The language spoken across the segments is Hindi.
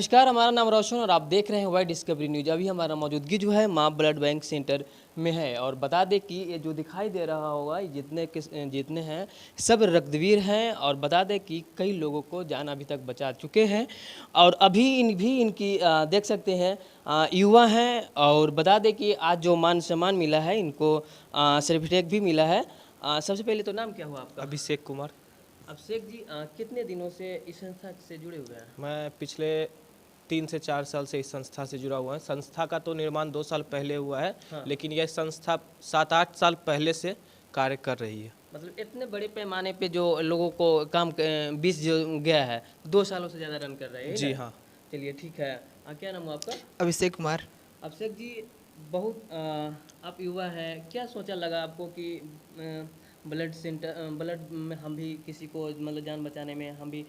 नमस्कार, हमारा नाम रोशन और आप देख रहे हैं वाई डिस्कवरी न्यूज। अभी हमारा मौजूदगी जो है माँ ब्लड बैंक सेंटर में है और बता दें कि ये जो दिखाई दे रहा होगा ये जितने हैं सब रक्तवीर हैं और बता दें कि कई लोगों को जान अभी तक बचा चुके हैं और अभी इनकी देख सकते हैं युवा हैं और बता दें कि आज जो मान सम्मान मिला है इनको सर्टिफिकेट भी मिला है। सबसे पहले तो नाम क्या हुआ आपका? अभिषेक कुमार। अभिषेक जी, कितने दिनों से इस संस्था से जुड़े हुए हैं? मैं पिछले 3 से 4 साल से इस संस्था से जुड़ा हुआ है। संस्था का तो निर्माण 2 साल पहले हुआ है। हाँ। लेकिन यह संस्था 7-8 साल पहले से कार्य कर रही है। मतलब इतने बड़े पैमाने पे जो लोगों को काम बीस जो गया है 2 सालों से ज़्यादा रन कर रहे हैं जी ना? हाँ। चलिए ठीक है। क्या नाम है आपका? अभिषेक कुमार। अभिषेक जी, बहुत आप युवा हैं, क्या सोचा लगा आपको कि ब्लड सेंटर ब्लड में हम भी किसी को मतलब जान बचाने में हम भी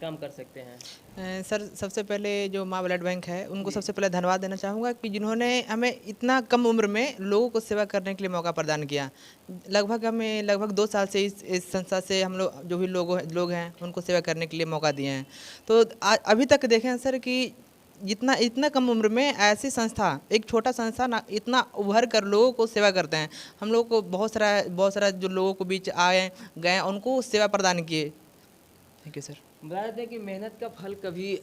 काम कर सकते हैं? सर, सबसे पहले जो माँ ब्लड बैंक है उनको जी। सबसे पहले धन्यवाद देना चाहूँगा कि जिन्होंने हमें इतना कम उम्र में लोगों को सेवा करने के लिए मौका प्रदान किया। लगभग 2 साल से इस संस्था से हम लोग जो भी लोग हैं उनको सेवा करने के लिए मौका दिए हैं। तो अभी तक देखें सर कि इतना कम उम्र में ऐसी संस्था, एक छोटा संस्था ना इतना उभर कर लोगों को सेवा करते हैं। हम लोग को बहुत सारा जो लोगों को बीच आए गए उनको सेवा प्रदान किए। Thank you sir. बता दें कि मेहनत का फल कभी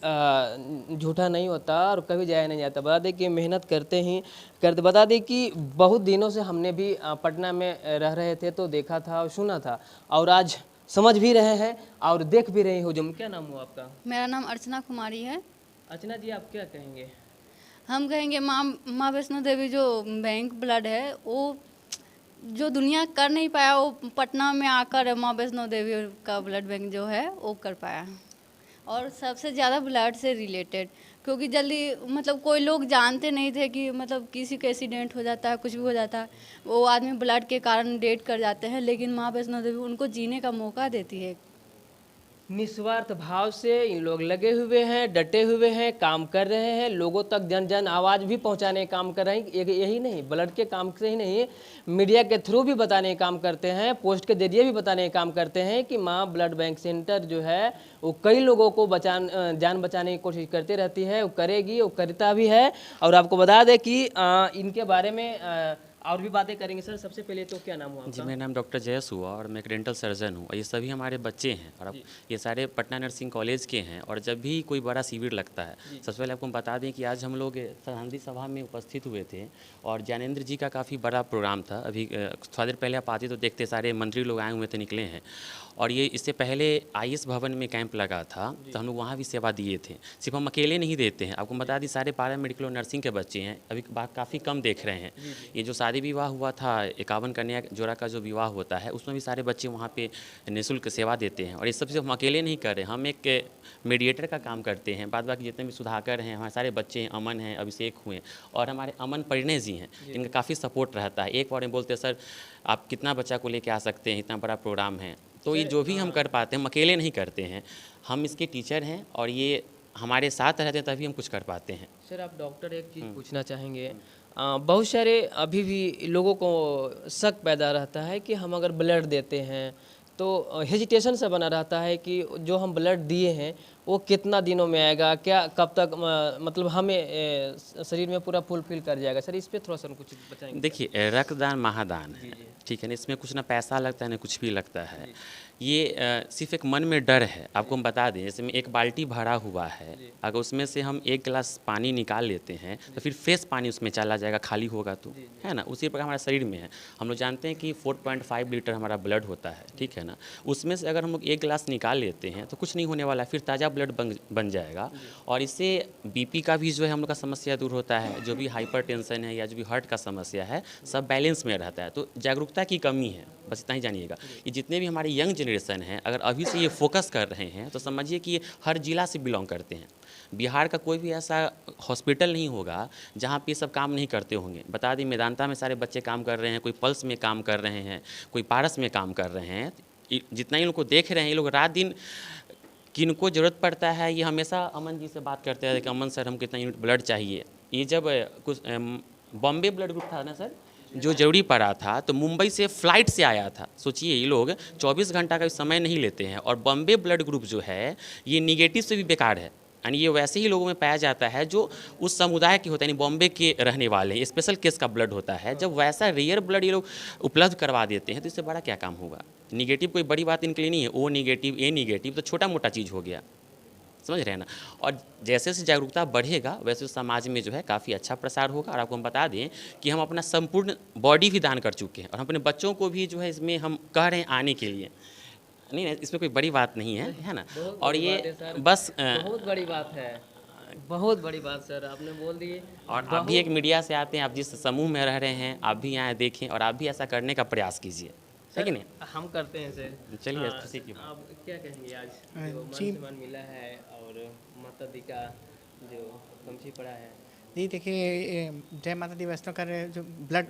झूठा नहीं होता और कभी जाया नहीं जाता। बता दें कि मेहनत करते बता दें कि बहुत दिनों से हमने भी पटना में रह रहे थे तो देखा था और सुना था और आज समझ भी रहे हैं और देख भी रहे हो। जो क्या नाम हुआ आपका? मेरा नाम अर्चना कुमारी है। अर्चना जी, आप क्या कहेंगे? हम कहेंगे माँ वैष्णो देवी जो बैंक ब्लड है वो जो दुनिया कर नहीं पाया वो पटना में आकर माँ वैष्णो देवी का ब्लड बैंक जो है वो कर पाया। और सबसे ज़्यादा ब्लड से रिलेटेड, क्योंकि जल्दी मतलब कोई लोग जानते नहीं थे कि मतलब किसी का एक्सीडेंट हो जाता है, कुछ भी हो जाता है, वो आदमी ब्लड के कारण डेथ कर जाते हैं, लेकिन माँ वैष्णो देवी उनको जीने का मौका देती है। निस्वार्थ भाव से इन लोग लगे हुए हैं, डटे हुए हैं, काम कर रहे हैं, लोगों तक जन आवाज़ भी पहुंचाने का काम कर रहे हैं। यही नहीं, ब्लड के काम से ही नहीं, मीडिया के थ्रू भी बताने का काम करते हैं, पोस्ट के जरिए भी बताने का काम करते हैं कि माँ ब्लड बैंक सेंटर जो है वो कई लोगों को जान बचाने की कोशिश करती रहती है, वो करेगी, वो करता भी है। और आपको बता दें कि इनके बारे में और भी बातें करेंगे। सर, सबसे पहले तो क्या नाम हुआ आपका? जी, मेरा नाम डॉक्टर जयस हुआ और मैं एक डेंटल सर्जन हूँ और ये सभी हमारे बच्चे हैं और अब ये सारे पटना नर्सिंग कॉलेज के हैं। और जब भी कोई बड़ा शिविर लगता है, सबसे पहले आपको हम बता दें कि आज हम लोग श्रद्धांजलि सभा में उपस्थित हुए थे और ज्ञानेंद्र जी का काफ़ी बड़ा प्रोग्राम था। अभी थोड़ा देर पहले आप आते तो देखते सारे मंत्री लोग आए हुए थे, निकले हैं। और ये इससे पहले IAS भवन में कैंप लगा था तो हम लोग वहाँ भी सेवा दिए थे। सिर्फ हम अकेले नहीं देते हैं, आपको बता दी सारे पैरा मेडिकल और नर्सिंग के बच्चे हैं। अभी बात काफ़ी कम देख रहे हैं। ये जो शादी विवाह हुआ था, 51 कन्या जोड़ा का जो विवाह होता है उसमें भी सारे बच्चे वहाँ पे निःशुल्क सेवा देते हैं। और ये सब हम अकेले नहीं कर रहे, हम एक मीडिएटर का काम करते हैं। बाद बाकी जितने भी सुधाकर हैं, हमारे सारे बच्चे हैं, अमन हैं, अभिषेक हुए और हमारे अमन परिणय जी हैं, इनका काफ़ी सपोर्ट रहता है। एक बार में बोलते सर आप कितना बच्चा को लेके आ सकते हैं, इतना बड़ा प्रोग्राम है। तो ये जो भी हम कर पाते हैं हम अकेले नहीं करते हैं, हम इसके टीचर हैं और ये हमारे साथ रहते हैं तभी हम कुछ कर पाते हैं। सर, आप डॉक्टर एक चीज़ पूछना चाहेंगे। बहुत सारे अभी भी लोगों को शक पैदा रहता है कि हम अगर ब्लड देते हैं तो हेजिटेशन से बना रहता है कि जो हम ब्लड दिए हैं वो कितना दिनों में आएगा, क्या कब तक मतलब हमें शरीर में पूरा फुलफिल कर जाएगा। सर, इस पे थोड़ा सा कुछ बताएंगे? देखिए, रक्तदान महादान है, ठीक है ना, इसमें कुछ ना पैसा लगता है ना कुछ भी लगता है। ये सिर्फ एक मन में डर है। आपको हम बता दें, जैसे में एक बाल्टी भरा हुआ है, अगर उसमें से हम 1 गिलास पानी निकाल लेते हैं तो फिर फ्रेश पानी उसमें चला जाएगा, खाली होगा तो, है ना। उसी प्रकार हमारे शरीर में है। हम लोग जानते हैं कि 4.5 लीटर हमारा ब्लड होता है, ठीक है ना। उसमें से अगर हम लोग 1 गिलास निकाल लेते हैं तो कुछ नहीं होने वाला, फिर ताज़ा ब्लड बन जाएगा। और इससे BP का भी जो है हम लोग का समस्या दूर होता है, जो भी हाइपरटेंशन है या जो भी हार्ट का समस्या है सब बैलेंस में रहता है। तो जागरूकता की कमी है, बस इतना ही जानिएगा। ये जितने भी हमारे यंग जनरेशन है अगर अभी से ये फोकस कर रहे हैं तो समझिए कि ये हर जिला से बिलोंग करते हैं। बिहार का कोई भी ऐसा हॉस्पिटल नहीं होगा जहाँ पे ये सब काम नहीं करते होंगे। बता दें, मेदांता में सारे बच्चे काम कर रहे हैं, कोई पल्स में काम कर रहे हैं, कोई पारस में काम कर रहे हैं। जितना ही लोग को देख रहे हैं, ये लोग रात दिन किनको ज़रूरत पड़ता है ये हमेशा अमन जी से बात करते हैं कि अमन सर हम कितना यूनिट ब्लड चाहिए। ये जब कुछ बॉम्बे ब्लड ग्रुप था ना सर, जो जरूरी पड़ा था तो मुंबई से फ़्लाइट से आया था। सोचिए, ये लोग 24 घंटा का समय नहीं लेते हैं। और बॉम्बे ब्लड ग्रुप जो है ये निगेटिव से भी बेकार है, यानी ये वैसे ही लोगों में पाया जाता है जो उस समुदाय के होते हैं, यानी बॉम्बे के रहने वाले हैं, स्पेशल केस का ब्लड होता है। जब वैसा रेयर ब्लड ये लोग उपलब्ध करवा देते हैं तो इससे बड़ा क्या काम होगा। निगेटिव कोई बड़ी बात इनके लिए नहीं है, ओ निगेटिव ए निगेटिव तो छोटा मोटा चीज़ हो गया, समझ रहे हैं ना। और जैसे जैसे जागरूकता बढ़ेगा वैसे समाज में जो है काफ़ी अच्छा प्रसार होगा। और आपको हम बता दें कि हम अपना संपूर्ण बॉडी भी दान कर चुके हैं और हम अपने बच्चों को भी जो है इसमें हम कह रहे हैं आने के लिए। नहीं, इसमें कोई बड़ी बात नहीं है ना। बहुत और बड़ी ये बात है सर, बस बहुत बड़ी बात है, बहुत बड़ी बात सर आपने बोल दी। और आप भी एक मीडिया से आते हैं, आप जिस समूह में रह रहे हैं आप भी यहाँ देखें और आप भी ऐसा करने का प्रयास कीजिए, है कि नहीं। हम करते हैं सर। चलिए, खुशी की बात। आप क्या कहेंगे आज जो मान जी। सम्मान मिला है और माता का जो गमछी पड़ा है। जी देखिए, जय माता दी वैष्णो का जो ब्लड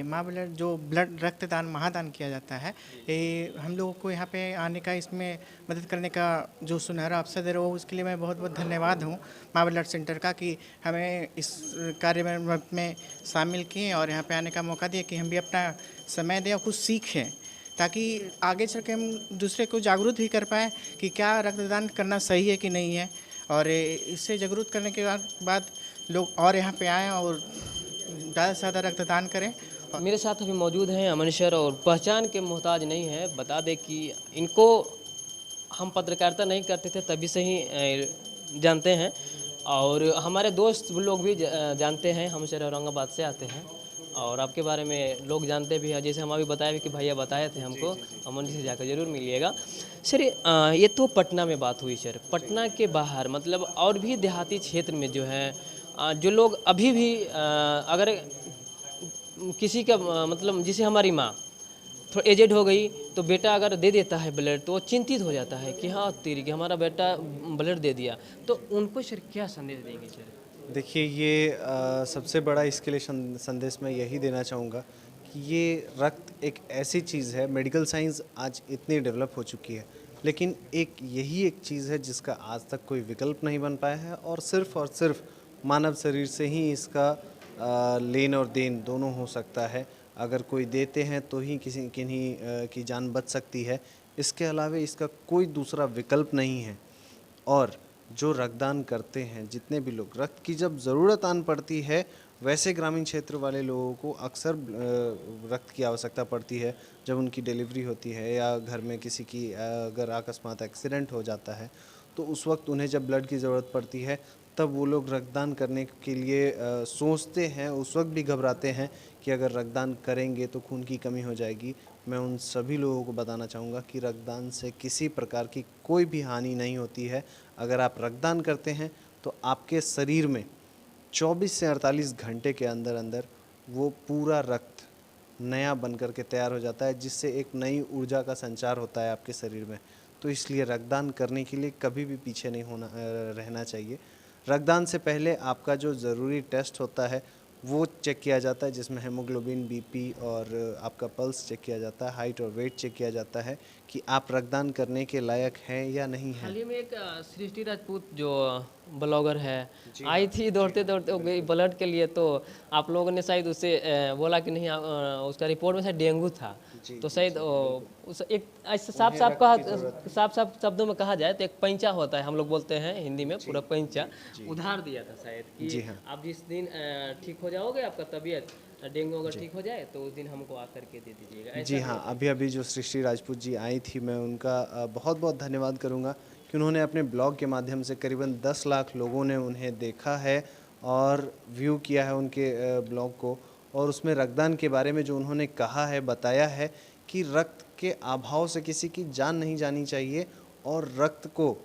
माँ ब्लड जो ब्लड रक्तदान महादान किया जाता है, ये हम लोगों को यहाँ पे आने का, इसमें मदद करने का जो सुनहरा अवसर दे रहे हो उसके लिए मैं बहुत बहुत धन्यवाद हूँ माँ ब्लड सेंटर का कि हमें इस कार्य में शामिल किए और यहाँ पे आने का मौका दिया कि हम भी अपना समय दें और कुछ सीखें, ताकि आगे चल के हम दूसरे को जागरूक भी कर पाएँ कि क्या रक्तदान करना सही है कि नहीं है। और इससे जागरूक करने के बाद लोग और यहाँ पे आएँ और ज़्यादा से ज़्यादा रक्तदान करें। मेरे साथ अभी मौजूद हैं अमन सर और पहचान के मोहताज नहीं है। बता दें कि इनको हम पत्रकारिता नहीं करते थे तभी से ही जानते हैं और हमारे दोस्त लोग भी जानते हैं। हम सर औरंगाबाद से आते हैं और आपके बारे में लोग जानते भी हैं, जैसे हम अभी बताया भी कि भैया बताए थे हमको। अमन जी से जाकर ज़रूर मिलिएगा सर। ये तो पटना में बात हुई सर, पटना के बाहर मतलब और भी देहाती क्षेत्र में जो है जो लोग अभी भी अगर किसी का मतलब जैसे हमारी माँ थोड़ा एजेड हो गई तो बेटा अगर दे देता है ब्लड तो वो चिंतित हो जाता है कि हाँ तेरी कि हमारा बेटा ब्लड दे दिया, तो उनको सर क्या संदेश देंगे सर। देखिए ये सबसे बड़ा इसके लिए संदेश मैं यही देना चाहूँगा कि ये रक्त एक ऐसी चीज़ है, मेडिकल साइंस आज इतनी डेवलप हो चुकी है लेकिन यही एक चीज़ है जिसका आज तक कोई विकल्प नहीं बन पाया है और सिर्फ मानव शरीर से ही इसका लेन और देन दोनों हो सकता है। अगर कोई देते हैं तो ही किन्हीं की जान बच सकती है, इसके अलावा इसका कोई दूसरा विकल्प नहीं है। और जो रक्तदान करते हैं जितने भी लोग, रक्त की जब ज़रूरत आन पड़ती है वैसे ग्रामीण क्षेत्र वाले लोगों को अक्सर रक्त की आवश्यकता पड़ती है। जब उनकी डिलीवरी होती है या घर में किसी की अगर अकस्मात एक्सीडेंट हो जाता है तो उस वक्त उन्हें जब ब्लड की ज़रूरत पड़ती है तब वो लोग रक्तदान करने के लिए सोचते हैं, उस वक्त भी घबराते हैं कि अगर रक्तदान करेंगे तो खून की कमी हो जाएगी। मैं उन सभी लोगों को बताना चाहूँगा कि रक्तदान से किसी प्रकार की कोई भी हानि नहीं होती है। अगर आप रक्तदान करते हैं तो आपके शरीर में 24 से 48 घंटे के अंदर अंदर वो पूरा रक्त नया बन कर के तैयार हो जाता है, जिससे एक नई ऊर्जा का संचार होता है आपके शरीर में। तो इसलिए रक्तदान करने के लिए कभी भी पीछे नहीं रहना चाहिए। रक्तदान से पहले आपका जो ज़रूरी टेस्ट होता है वो चेक किया जाता है, जिसमें हेमोग्लोबिन, बीपी और आपका पल्स चेक किया जाता है, हाइट और वेट चेक किया जाता है कि आप रक्तदान करने के लायक हैं या नहीं हैं। हाल ही में एक सृष्टि राजपूत जो ब्लॉगर है आई थी दौड़ते दौड़ते वो गई ब्लड के लिए, तो आप लोगों ने शायद उससे बोला कि नहीं उसका रिपोर्ट में शायद डेंगू था, तो शायद उस एक ऐसे साफ शब्दों में कहा जाए तो एक पैंचा होता है, हम लोग बोलते हैं हिंदी में पूरा पैंचा उधार दिया था शायद कि आप जिस दिन ठीक हो जाओगे, आपका तबीयत डेंगू अगर ठीक हो जाए तो उस दिन हमको आकर के दे दीजिएगा। जी हाँ, अभी जो सृष्टि राजपूत जी आई थी मैं उनका बहुत बहुत धन्यवाद करूँगा कि उन्होंने अपने ब्लॉग के माध्यम से करीबन 10 लाख लोगों ने उन्हें देखा है और व्यू किया है उनके ब्लॉग को, और उसमें रक्तदान के बारे में जो उन्होंने कहा है, बताया है कि रक्त के अभाव से किसी की जान नहीं जानी चाहिए और रक्त को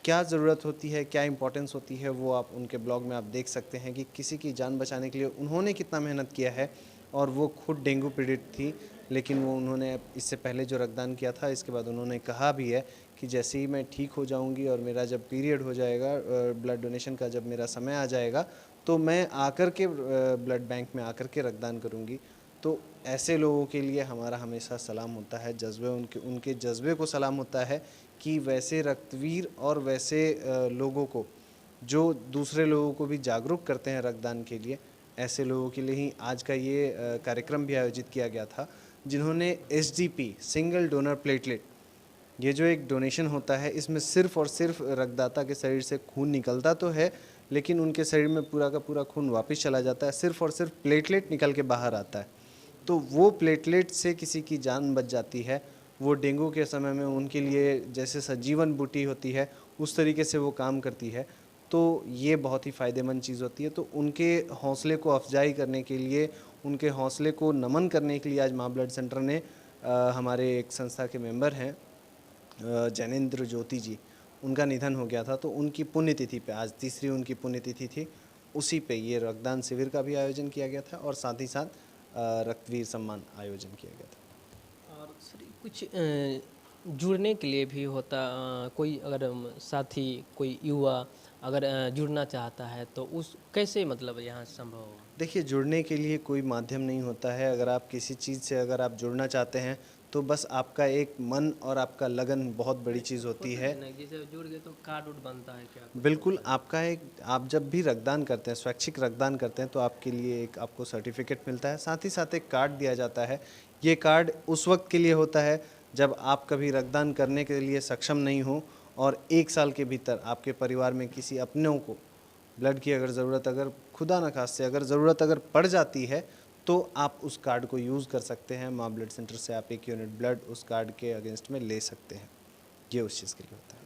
क्या ज़रूरत होती है, क्या इम्पोर्टेंस होती है, वो आप उनके ब्लॉग में आप देख सकते हैं कि किसी की जान बचाने के लिए उन्होंने कितना मेहनत किया है। और वो खुद डेंगू पीड़ित थी, लेकिन वो उन्होंने इससे पहले जो रक्तदान किया था, इसके बाद उन्होंने कहा भी है कि जैसे ही मैं ठीक हो जाऊंगी और मेरा जब पीरियड हो जाएगा, ब्लड डोनेशन का जब मेरा समय आ जाएगा, तो मैं आकर के ब्लड बैंक में आकर के रक्तदान करूंगी। तो ऐसे लोगों के लिए हमारा हमेशा सलाम होता है, उनके जज्बे को सलाम होता है कि वैसे रक्तवीर और वैसे लोगों को जो दूसरे लोगों को भी जागरूक करते हैं रक्तदान के लिए, ऐसे लोगों के लिए ही आज का ये कार्यक्रम भी आयोजित किया गया था, जिन्होंने SDP सिंगल डोनर प्लेटलेट ये जो एक डोनेशन होता है इसमें सिर्फ़ और सिर्फ रक्तदाता के शरीर से खून निकलता तो है, लेकिन उनके शरीर में पूरा का पूरा खून वापस चला जाता है, सिर्फ़ और सिर्फ प्लेटलेट निकल के बाहर आता है। तो वो प्लेटलेट से किसी की जान बच जाती है। वो डेंगू के समय में उनके लिए जैसे सजीवन बूटी होती है उस तरीके से वो काम करती है। तो ये बहुत ही फ़ायदेमंद चीज़ होती है। तो उनके हौसले को अफजाई करने के लिए, उनके हौसले को नमन करने के लिए आज माँ ब्लड सेंटर ने हमारे एक संस्था के मेंबर हैं जैनेंद्र ज्योति जी, उनका निधन हो गया था। तो उनकी पुण्यतिथि पे आज तीसरी उनकी पुण्यतिथि थी, उसी पे ये रक्तदान शिविर का भी आयोजन किया गया था और साथ ही साथ रक्तवीर सम्मान आयोजन किया गया था। और सर कुछ जुड़ने के लिए भी होता कोई अगर साथी कोई युवा अगर जुड़ना चाहता है तो उस कैसे मतलब यहाँ संभव होगा? देखिए, जुड़ने के लिए कोई माध्यम नहीं होता है। अगर आप किसी चीज़ से अगर आप जुड़ना चाहते हैं तो बस आपका एक मन और आपका लगन बहुत बड़ी चीज़ होती है। जैसे जुड़ गए तो कार्ड उड बनता है क्या? बिल्कुल, आपका एक आप जब भी रक्तदान करते हैं, स्वैच्छिक रक्तदान करते हैं तो आपके लिए एक आपको सर्टिफिकेट मिलता है, साथ ही साथ एक कार्ड दिया जाता है। ये कार्ड उस वक्त के लिए होता है जब आप कभी रक्तदान करने के लिए सक्षम नहीं हो और 1 साल के भीतर आपके परिवार में किसी अपनों को ब्लड की अगर ज़रूरत, अगर खुदा न खास्ते अगर ज़रूरत अगर पड़ जाती है तो आप उस कार्ड को यूज़ कर सकते हैं। माँ ब्लड सेंटर से आप 1 यूनिट ब्लड उस कार्ड के अगेंस्ट में ले सकते हैं। ये उस चीज़ के लिए होता है।